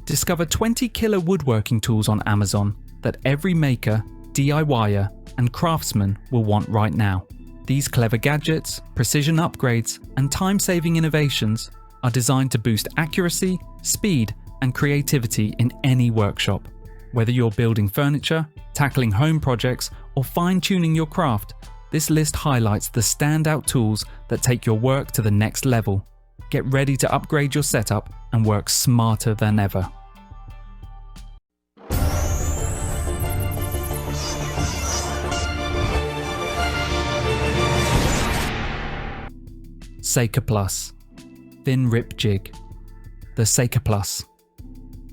Discover 20 killer woodworking tools on Amazon that every maker, DIYer, and craftsman will want right now. These clever gadgets, precision upgrades, and time-saving innovations are designed to boost accuracy, speed, and creativity in any workshop. Whether you're building furniture, tackling home projects, or fine-tuning your craft, this list highlights the standout tools that take your work to the next level. Get ready to upgrade your setup and work smarter than ever. SAKERPLUS Thin Rip Jig. The SAKERPLUS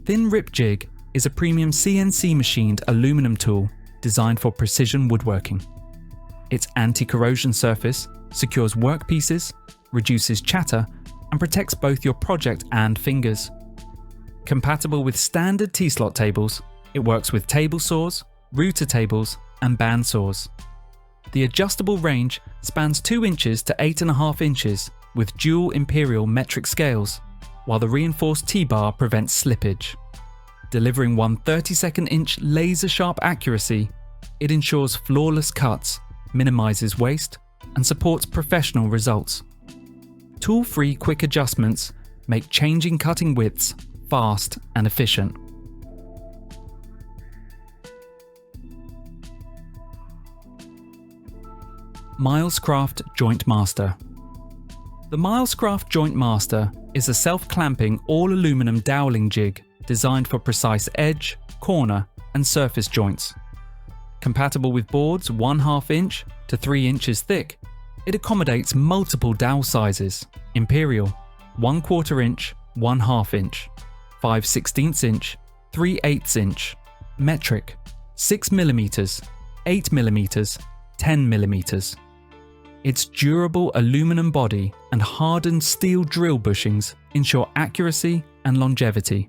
Thin Rip Jig is a premium CNC machined aluminum tool designed for precision woodworking. Its anti-corrosion surface secures workpieces, reduces chatter, and protects both your project and fingers. Compatible with standard T-slot tables, it works with table saws, router tables, and band saws. The adjustable range spans 2 inches to 8.5 inches with dual imperial metric scales, while the reinforced T-bar prevents slippage. Delivering 1/32 inch laser-sharp accuracy, it ensures flawless cuts, minimizes waste, and supports professional results. Tool-free quick adjustments make changing cutting widths fast and efficient. Milescraft Joint Master. The Milescraft Joint Master is a self-clamping all-aluminum doweling jig designed for precise edge, corner, and surface joints. Compatible with boards 1/2 inch to 3 inches thick, it accommodates multiple dowel sizes: imperial, 1/4 inch, 1/2 inch, 5/16 inch, 3/8 inch, metric, 6 mm, 8 mm, 10 mm. Its durable aluminum body and hardened steel drill bushings ensure accuracy and longevity.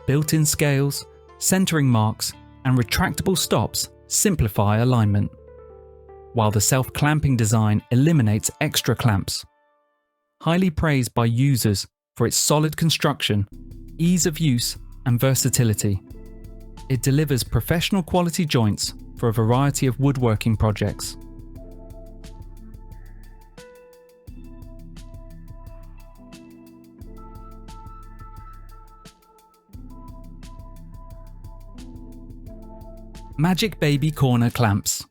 Built-in scales, centering marks, and retractable stops simplify alignment, while the self-clamping design eliminates extra clamps. Highly praised by users for its solid construction, ease of use, and versatility, it delivers professional quality joints for a variety of woodworking projects. Magic Baby Corner Clamps.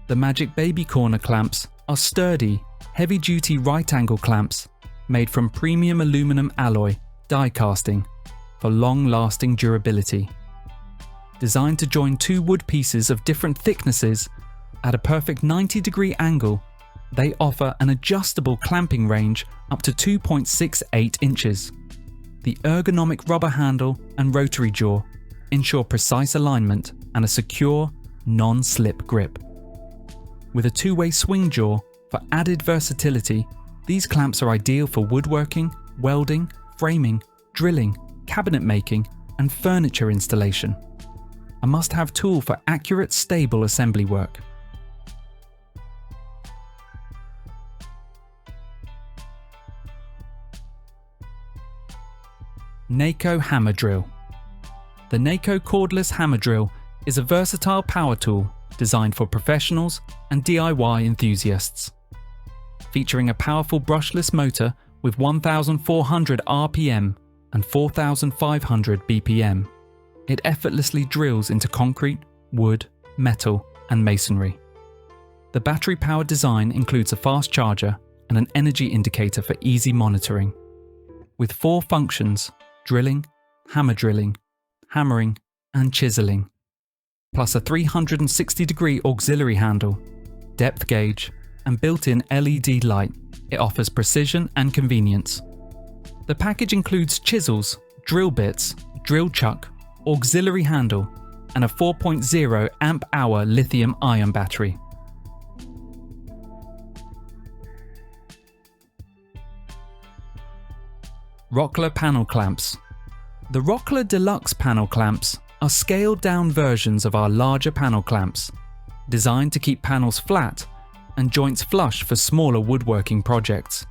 The Magic Baby Corner Clamps are sturdy, heavy-duty right-angle clamps made from premium aluminum alloy die casting for long-lasting durability. Designed to join 2 wood pieces of different thicknesses at a perfect 90-degree angle, they offer an adjustable clamping range up to 2.68 inches. The ergonomic rubber handle and rotary jaw ensure precise alignment and a secure, non-slip grip. With a 2-way swing jaw for added versatility, these clamps are ideal for woodworking, welding, framing, drilling, cabinet making, and furniture installation. A must-have tool for accurate, stable assembly work. NEIKO Hammer Drill. The NEIKO Cordless Hammer Drill is a versatile power tool designed for professionals and DIY enthusiasts. Featuring a powerful brushless motor with 1,400 RPM and 4,500 BPM, it effortlessly drills into concrete, wood, metal, and masonry. The battery-powered design includes a fast charger and an energy indicator for easy monitoring. With 4 functions: drilling, hammering, and chiseling, plus a 360-degree auxiliary handle, depth gauge, and built-in LED light, it offers precision and convenience. The package includes chisels, drill bits, drill chuck, auxiliary handle, and a 4.0 amp-hour lithium-ion battery. Rockler Panel Clamps. The Rockler Deluxe Panel Clamps are scaled-down versions of our larger panel clamps, designed to keep panels flat and joints flush for smaller woodworking projects.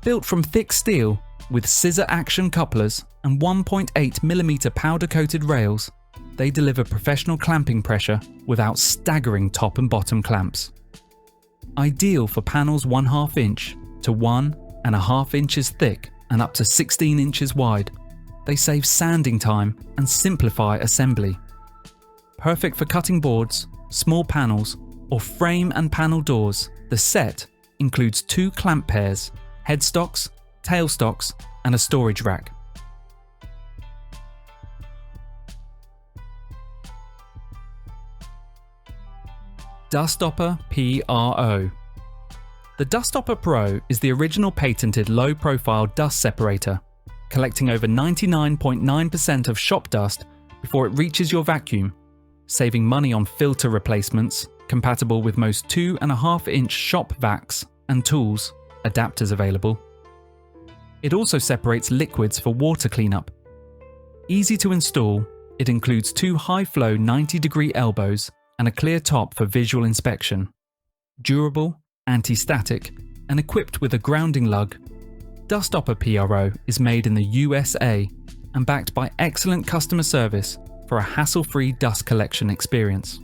Built from thick steel, With scissor action couplers and 1.8mm powder coated rails, they deliver professional clamping pressure without staggering top and bottom clamps. Ideal for panels 1/2 inch to 1.5 inches thick and up to 16 inches wide, they save sanding time and simplify assembly. Perfect for cutting boards, small panels, or frame and panel doors, the set includes 2 clamp pairs, headstocks, tailstocks, and a storage rack. Dustopper PRO. The Dustopper PRO is the original patented low-profile dust separator, collecting over 99.9% of shop dust before it reaches your vacuum, saving money on filter replacements, compatible with most 2.5-inch shop vacs and tools, adapters available. It also separates liquids for water cleanup. Easy to install, it includes 2 high-flow 90-degree elbows and a clear top for visual inspection. Durable, anti-static, and equipped with a grounding lug, Dustopper PRO is made in the USA and backed by excellent customer service for a hassle-free dust collection experience.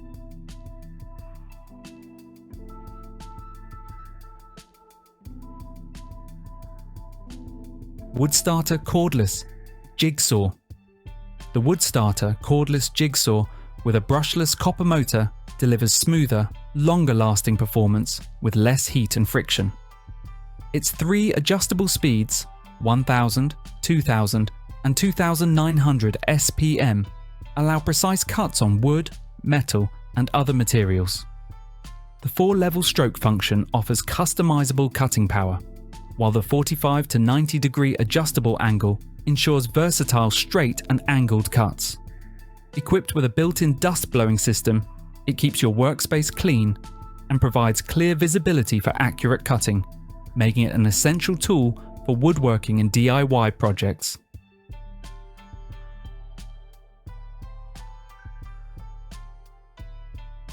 WOODSTARTER Cordless Jig Saw. The WOODSTARTER Cordless Jig Saw with a brushless copper motor delivers smoother, longer-lasting performance with less heat and friction. Its 3 adjustable speeds, 1000, 2000, and 2900 SPM, allow precise cuts on wood, metal, and other materials. The 4-level stroke function offers customizable cutting power, while the 45 to 90 degree adjustable angle ensures versatile straight and angled cuts. Equipped with a built-in dust blowing system, it keeps your workspace clean and provides clear visibility for accurate cutting, making it an essential tool for woodworking and DIY projects.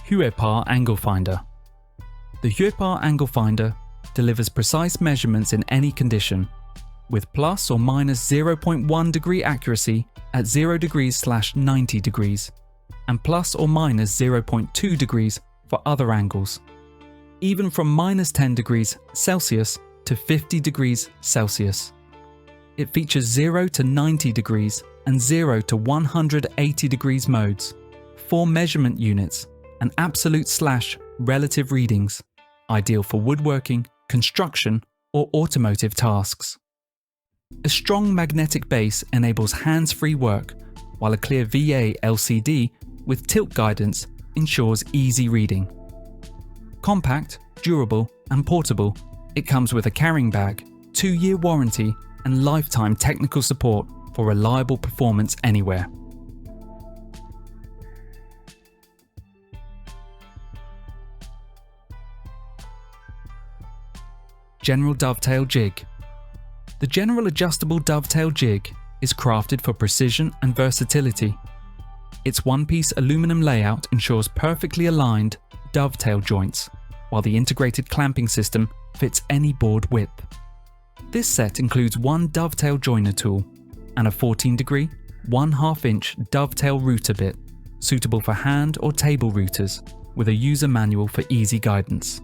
Huepar Angle Finder. The Huepar Angle Finder delivers precise measurements in any condition, with plus or minus 0.1 degree accuracy at 0 degrees/90 degrees, and plus or minus 0.2 degrees for other angles, even from minus 10 degrees Celsius to 50 degrees Celsius. It features 0 to 90 degrees and 0 to 180 degrees modes, 4 measurement units, and absolute/relative readings, ideal for woodworking, construction, or automotive tasks. A strong magnetic base enables hands-free work, while a clear VA LCD with tilt guidance ensures easy reading. Compact, durable, and portable, it comes with a carrying bag, 2-year warranty, and lifetime technical support for reliable performance anywhere. General Dovetail Jig. The General Adjustable Dovetail Jig is crafted for precision and versatility. Its one-piece aluminum layout ensures perfectly aligned dovetail joints, while the integrated clamping system fits any board width. This set includes 1 dovetail joiner tool and a 14-degree, 1/2 inch dovetail router bit, suitable for hand or table routers, with a user manual for easy guidance.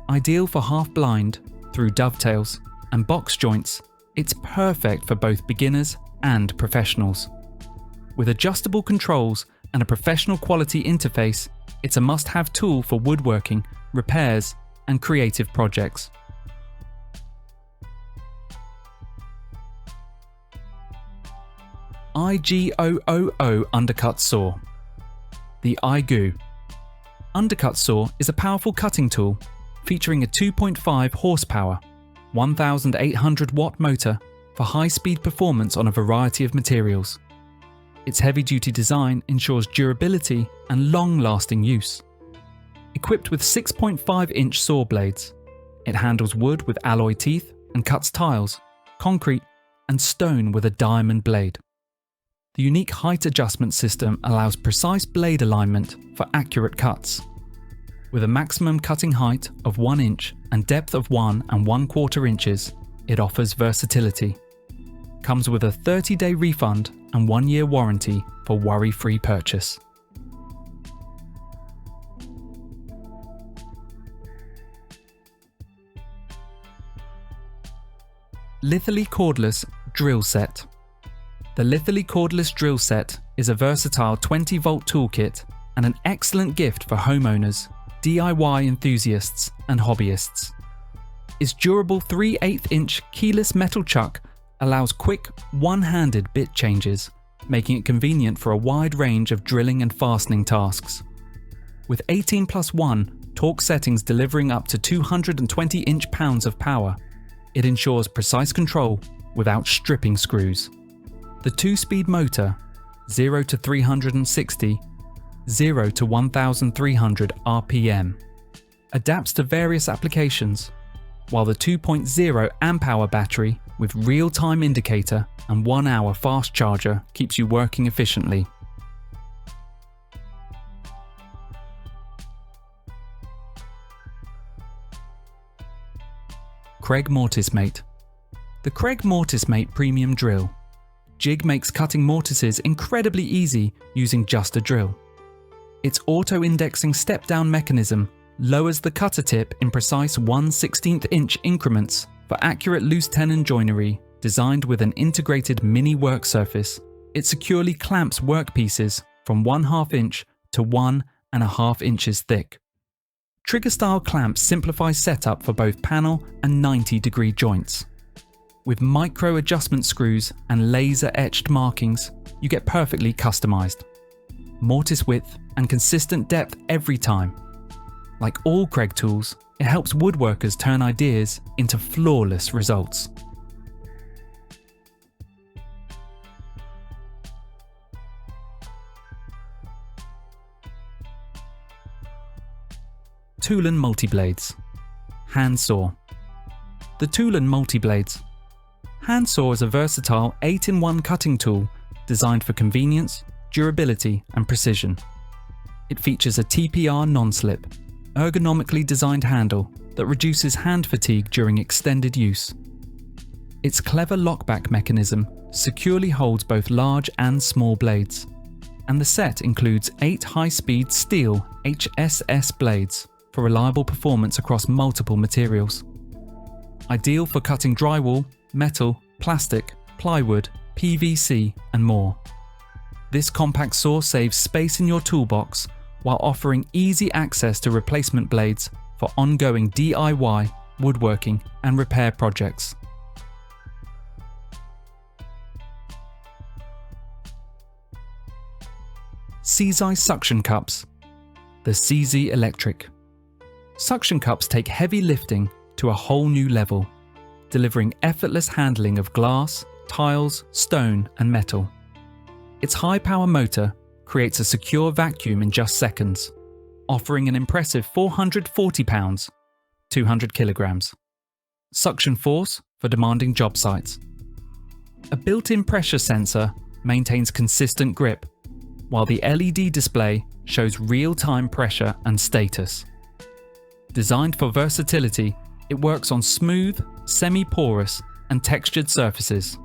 Ideal for half-blind, through dovetails, and box joints, it's perfect for both beginners and professionals. With adjustable controls and a professional quality interface, it's a must-have tool for woodworking, repairs, and creative projects. IGOOO Undercut Saw. The IGOOO Undercut Saw is a powerful cutting tool featuring a 2.5 horsepower, 1,800 watt motor for high-speed performance on a variety of materials. Its heavy-duty design ensures durability and long-lasting use. Equipped with 6.5-inch saw blades, it handles wood with alloy teeth and cuts tiles, concrete, and stone with a diamond blade. The unique height adjustment system allows precise blade alignment for accurate cuts. With a maximum cutting height of 1 inch and depth of 1 1/4 inches, it offers versatility, Comes with a 30-day refund and 1-year warranty for worry-free purchase. Litheli Cordless Drill Set. The Litheli Cordless Drill Set is a versatile 20-volt toolkit and an excellent gift for homeowners, DIY enthusiasts and hobbyists. Its durable 3/8-inch keyless metal chuck allows quick, one-handed bit changes, making it convenient for a wide range of drilling and fastening tasks. With 18+1 torque settings delivering up to 220 inch-pounds of power, it ensures precise control without stripping screws. The 2-speed motor, 0 to 360, 0 to 1300 RPM, adapts to various applications, while the 2.0 amp-hour battery with real-time indicator and 1-hour fast charger keeps you working efficiently. Kreg MortiseMate. The Kreg MortiseMate Premium Drill. Jig makes cutting mortises incredibly easy using just a drill. Its auto-indexing step-down mechanism lowers the cutter tip in precise 1/16 inch increments for accurate loose tenon joinery. Designed with an integrated mini work surface, it securely clamps workpieces from 1/2 inch to 1.5 inches thick. Trigger-style clamps simplify setup for both panel and 90-degree joints. With micro adjustment screws and laser-etched markings, you get perfectly customized. Mortise width and consistent depth every time. Like all Kreg tools, it helps woodworkers turn ideas into flawless results. TOOLAN Multi-Blades. Hand Saw. The TOOLAN Multi-Blades. Hand Saw is a versatile 8-in-1 cutting tool designed for convenience, durability and precision. It features a TPR non-slip, ergonomically designed handle that reduces hand fatigue during extended use. Its clever lockback mechanism securely holds both large and small blades, and the set includes 8 high-speed steel HSS blades for reliable performance across multiple materials. Ideal for cutting drywall, metal, plastic, plywood, PVC and more. This compact saw saves space in your toolbox while offering easy access to replacement blades for ongoing DIY, woodworking and repair projects. SEESII Suction Cups. The SEESII Electric. Suction cups take heavy lifting to a whole new level, delivering effortless handling of glass, tiles, stone and metal. Its high-power motor creates a secure vacuum in just seconds, offering an impressive 440 pounds, 200 kilograms. Suction force for demanding job sites. A built-in pressure sensor maintains consistent grip, while the LED display shows real-time pressure and status. Designed for versatility, it works on smooth, semi-porous and textured surfaces.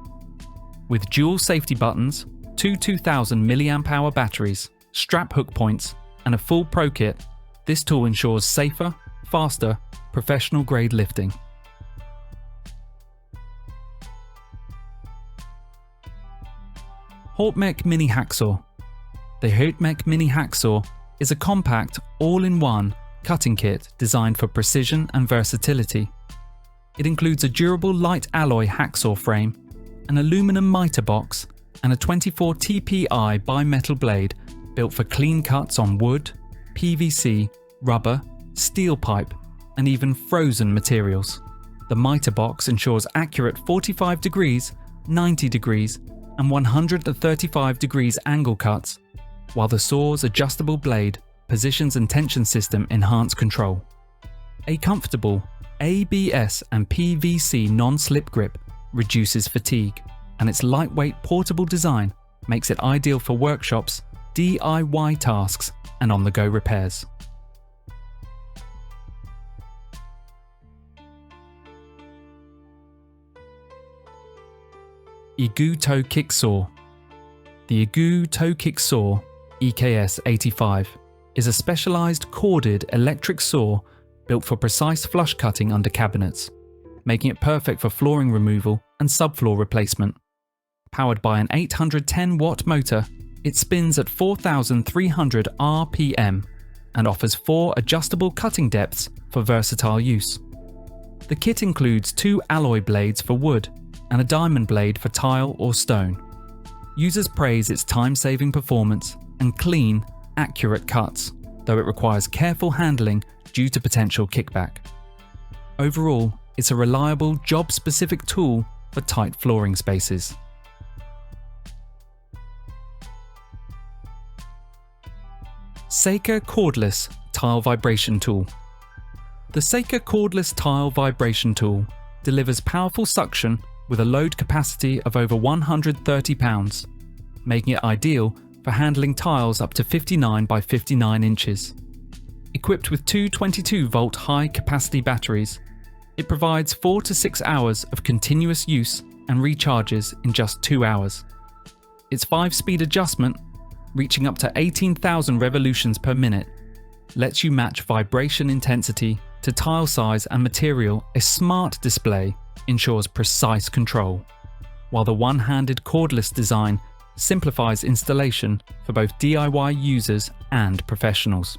With dual safety buttons, 2000 mAh batteries, strap hook points and a full pro kit, this tool ensures safer, faster, professional-grade lifting. HAUTMEC Mini Hacksaw. The HAUTMEC Mini Hacksaw is a compact, all-in-one cutting kit designed for precision and versatility. It includes a durable light alloy hacksaw frame, an aluminum miter box, and a 24 TPI bimetal blade built for clean cuts on wood, PVC, rubber, steel pipe, and even frozen materials. The miter box ensures accurate 45 degrees, 90 degrees, and 135 degrees angle cuts, while the saw's adjustable blade, positions and tension system enhance control. A comfortable ABS and PVC non-slip grip reduces fatigue, and its lightweight portable design makes it ideal for workshops, DIY tasks, and on-the-go repairs. IGOOO Toe Kick Saw. The IGOOO Toe Kick Saw, EKS 85, is a specialised corded electric saw built for precise flush cutting under cabinets, making it perfect for flooring removal and subfloor replacement. Powered by an 810 watt motor, it spins at 4,300 RPM and offers 4 adjustable cutting depths for versatile use. The kit includes 2 alloy blades for wood and a diamond blade for tile or stone. Users praise its time-saving performance and clean, accurate cuts, though it requires careful handling due to potential kickback. Overall, it's a reliable, job-specific tool for tight flooring spaces. SAKER Cordless Tile Vibration Tool. The SAKER Cordless Tile Vibration Tool delivers powerful suction with a load capacity of over 130 pounds, making it ideal for handling tiles up to 59 by 59 inches. Equipped with 2 22-volt high-capacity batteries, it provides 4 to 6 hours of continuous use and recharges in just 2 hours. Its 5-speed adjustment, reaching up to 18,000 revolutions per minute, lets you match vibration intensity to tile size and material. A smart display ensures precise control, while the one-handed cordless design simplifies installation for both DIY users and professionals.